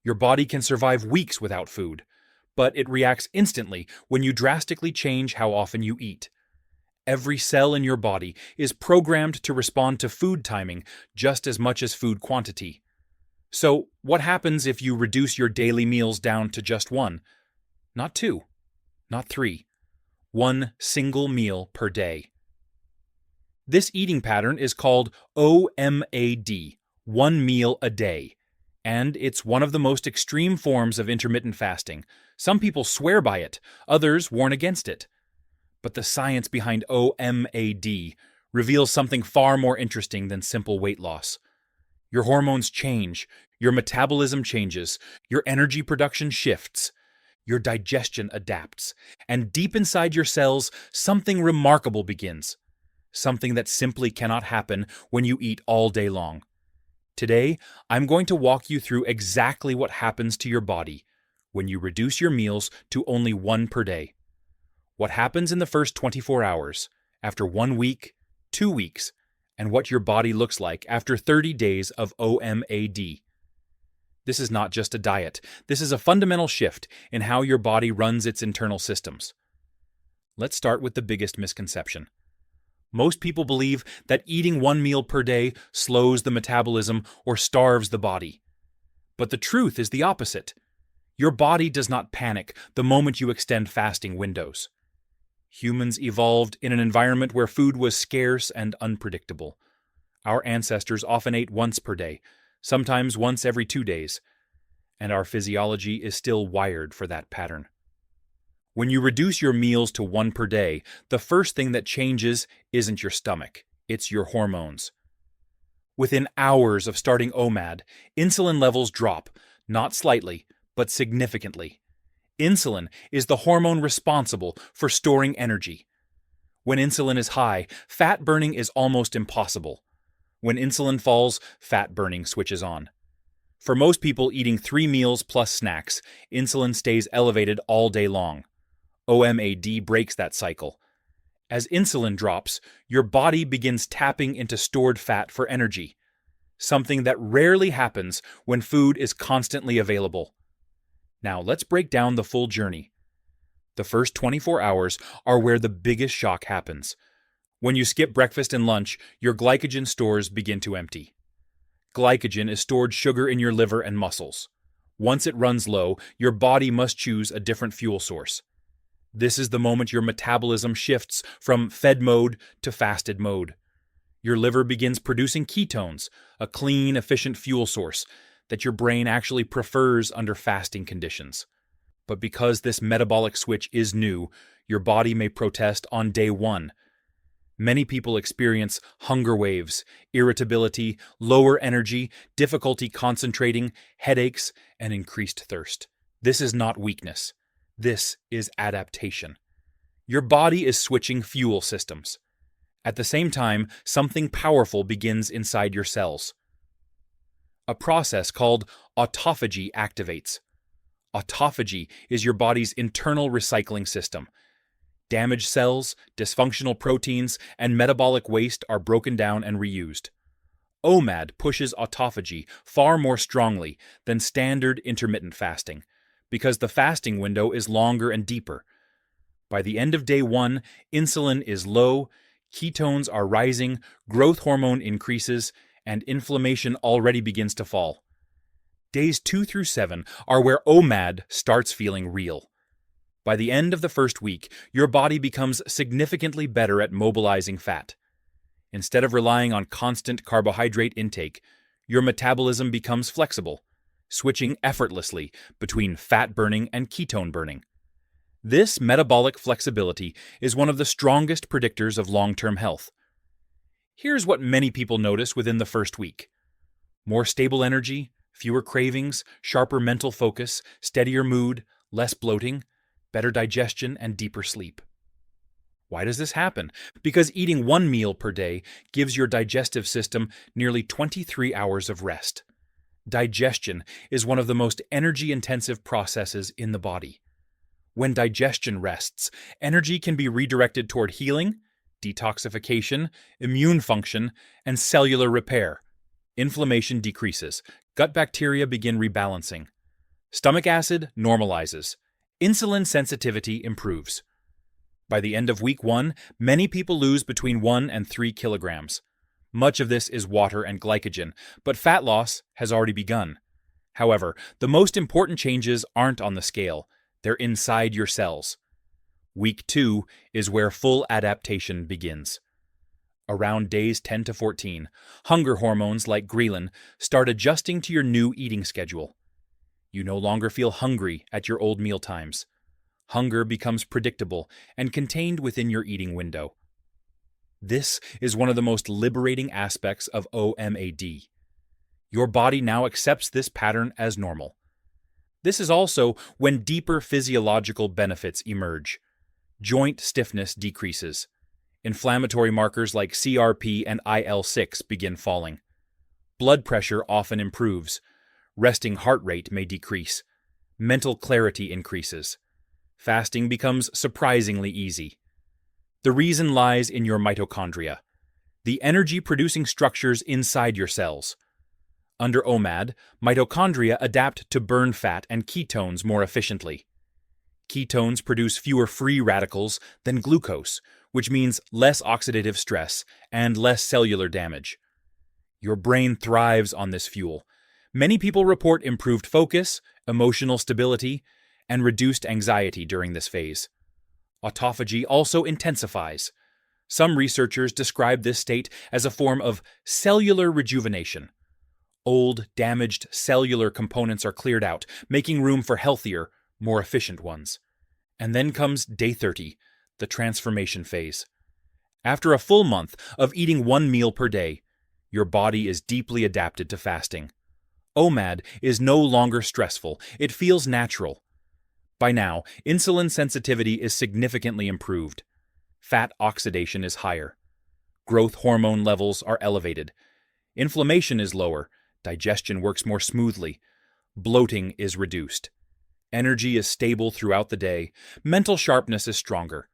Your body can survive weeks without food, but it reacts instantly when you drastically change how often you eat. Every cell in your body is programmed to respond to food timing just as much as food quantity. So, what happens if you reduce your daily meals down to just one? Not two, not three. One single meal per day. This eating pattern is called OMAD, one meal a day, and it's one of the most extreme forms of intermittent fasting. Some people swear by it, others warn against it. But the science behind OMAD reveals something far more interesting than simple weight loss. Your hormones change, your metabolism changes, your energy production shifts, your digestion adapts, and deep inside your cells, something remarkable begins. Something that simply cannot happen when you eat all day long. Today, I'm going to walk you through exactly what happens to your body when you reduce your meals to only one per day. What happens in the first 24 hours, after 1 week, 2 weeks, and what your body looks like after 30 days of OMAD. This is not just a diet. This is a fundamental shift in how your body runs its internal systems. Let's start with the biggest misconception. Most people believe that eating one meal per day slows the metabolism or starves the body. But the truth is the opposite. Your body does not panic the moment you extend fasting windows. Humans evolved in an environment where food was scarce and unpredictable. Our ancestors often ate once per day, sometimes once every 2 days, and our physiology is still wired for that pattern. When you reduce your meals to one per day, the first thing that changes isn't your stomach, it's your hormones. Within hours of starting OMAD, insulin levels drop, not slightly, but significantly. Insulin is the hormone responsible for storing energy. When insulin is high, fat burning is almost impossible. When insulin falls, fat burning switches on. For most people eating 3 meals plus snacks, insulin stays elevated all day long. OMAD breaks that cycle. As insulin drops, your body begins tapping into stored fat for energy, something that rarely happens when food is constantly available. Now let's break down the full journey. The first 24 hours are where the biggest shock happens. When you skip breakfast and lunch, your glycogen stores begin to empty. Glycogen is stored sugar in your liver and muscles. Once it runs low, your body must choose a different fuel source. This is the moment your metabolism shifts from fed mode to fasted mode. Your liver begins producing ketones, a clean, efficient fuel source that your brain actually prefers under fasting conditions. But because this metabolic switch is new, your body may protest on day 1. Many people experience hunger waves, irritability, lower energy, difficulty concentrating, headaches, and increased thirst. This is not weakness. This is adaptation. Your body is switching fuel systems. At the same time, something powerful begins inside your cells. A process called autophagy activates. Autophagy is your body's internal recycling system. Damaged cells, dysfunctional proteins, and metabolic waste are broken down and reused. OMAD pushes autophagy far more strongly than standard intermittent fasting, because the fasting window is longer and deeper. By the end of day 1, insulin is low, ketones are rising, growth hormone increases, and inflammation already begins to fall. Days 2 through 7 are where OMAD starts feeling real. By the end of the first week, your body becomes significantly better at mobilizing fat. Instead of relying on constant carbohydrate intake, your metabolism becomes flexible, switching effortlessly between fat burning and ketone burning. This metabolic flexibility is one of the strongest predictors of long-term health. Here's what many people notice within the first week. More stable energy, fewer cravings, sharper mental focus, steadier mood, less bloating, better digestion, and deeper sleep. Why does this happen? Because eating 1 meal per day gives your digestive system nearly 23 hours of rest. Digestion is one of the most energy-intensive processes in the body. When digestion rests, energy can be redirected toward healing, detoxification, immune function, and cellular repair. Inflammation decreases. Gut bacteria begin rebalancing. Stomach acid normalizes. Insulin sensitivity improves. By the end of week 1, many people lose between 1 and 3 kilograms. Much of this is water and glycogen, but fat loss has already begun. However, the most important changes aren't on the scale, they're inside your cells. Week 2 is where full adaptation begins. Around days 10 to 14, hunger hormones like ghrelin start adjusting to your new eating schedule. You no longer feel hungry at your old mealtimes. Hunger becomes predictable and contained within your eating window. This is one of the most liberating aspects of OMAD. Your body now accepts this pattern as normal. This is also when deeper physiological benefits emerge. Joint stiffness decreases. Inflammatory markers like CRP and IL-6 begin falling. Blood pressure often improves. Resting heart rate may decrease. Mental clarity increases. Fasting becomes surprisingly easy. The reason lies in your mitochondria, the energy-producing structures inside your cells. Under OMAD, mitochondria adapt to burn fat and ketones more efficiently. Ketones produce fewer free radicals than glucose, which means less oxidative stress and less cellular damage. Your brain thrives on this fuel. Many people report improved focus, emotional stability, and reduced anxiety during this phase. Autophagy also intensifies. Some researchers describe this state as a form of cellular rejuvenation. Old, damaged cellular components are cleared out, making room for healthier, more efficient ones. And then comes day 30, the transformation phase. After a full month of eating 1 meal per day, your body is deeply adapted to fasting. OMAD is no longer stressful, it feels natural. By now, insulin sensitivity is significantly improved. Fat oxidation is higher. Growth hormone levels are elevated. Inflammation is lower. Digestion works more smoothly. Bloating is reduced. Energy is stable throughout the day. Mental sharpness is stronger.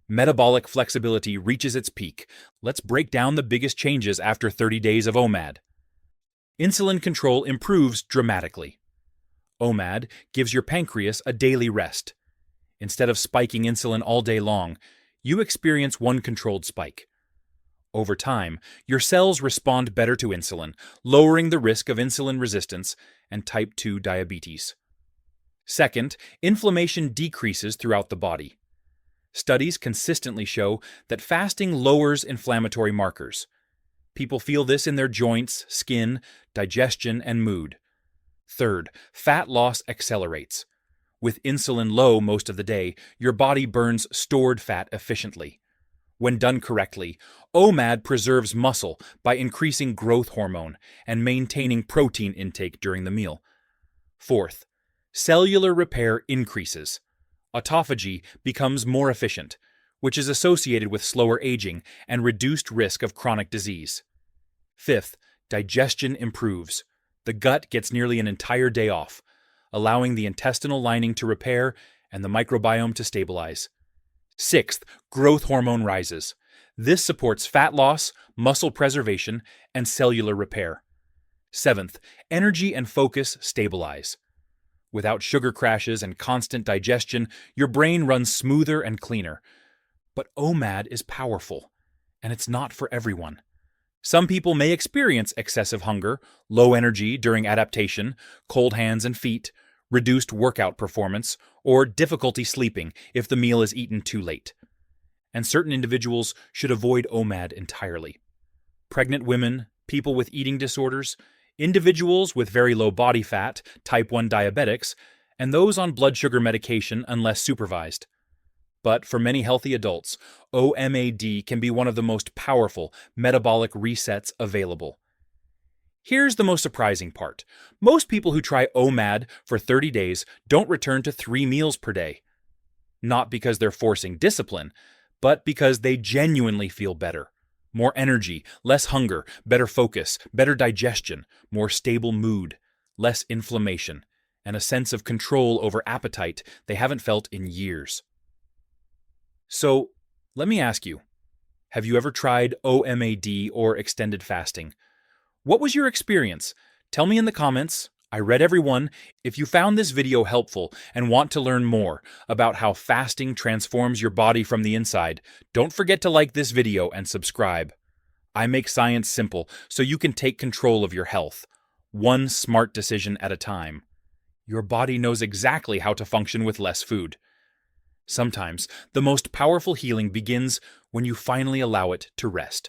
Metabolic flexibility reaches its peak. Let's break down the biggest changes after 30 days of OMAD. Insulin control improves dramatically. OMAD gives your pancreas a daily rest. Instead of spiking insulin all day long, you experience one controlled spike. Over time, your cells respond better to insulin, lowering the risk of insulin resistance and type 2 diabetes. Second, inflammation decreases throughout the body. Studies consistently show that fasting lowers inflammatory markers. People feel this in their joints, skin, digestion, and mood. Third, fat loss accelerates. With insulin low most of the day, your body burns stored fat efficiently. When done correctly, OMAD preserves muscle by increasing growth hormone and maintaining protein intake during the meal. Fourth, cellular repair increases. Autophagy becomes more efficient, which is associated with slower aging and reduced risk of chronic disease. Fifth, digestion improves. The gut gets nearly an entire day off, allowing the intestinal lining to repair and the microbiome to stabilize. Sixth, growth hormone rises. This supports fat loss, muscle preservation, and cellular repair. Seventh, energy and focus stabilize. Without sugar crashes and constant digestion, your brain runs smoother and cleaner. But OMAD is powerful, and it's not for everyone. Some people may experience excessive hunger, low energy during adaptation, cold hands and feet, reduced workout performance, or difficulty sleeping if the meal is eaten too late. And certain individuals should avoid OMAD entirely. Pregnant women, people with eating disorders, individuals with very low body fat, type 1 diabetics, and those on blood sugar medication unless supervised. But for many healthy adults, OMAD can be one of the most powerful metabolic resets available. Here's the most surprising part. Most people who try OMAD for 30 days don't return to 3 meals per day. Not because they're forcing discipline, but because they genuinely feel better. More energy, less hunger, better focus, better digestion, more stable mood, less inflammation, and a sense of control over appetite they haven't felt in years. So, let me ask you, have you ever tried OMAD or extended fasting? What was your experience? Tell me in the comments. I read everyone. If you found this video helpful and want to learn more about how fasting transforms your body from the inside, don't forget to like this video and subscribe. I make science simple so you can take control of your health, one smart decision at a time. Your body knows exactly how to function with less food. Sometimes, the most powerful healing begins when you finally allow it to rest.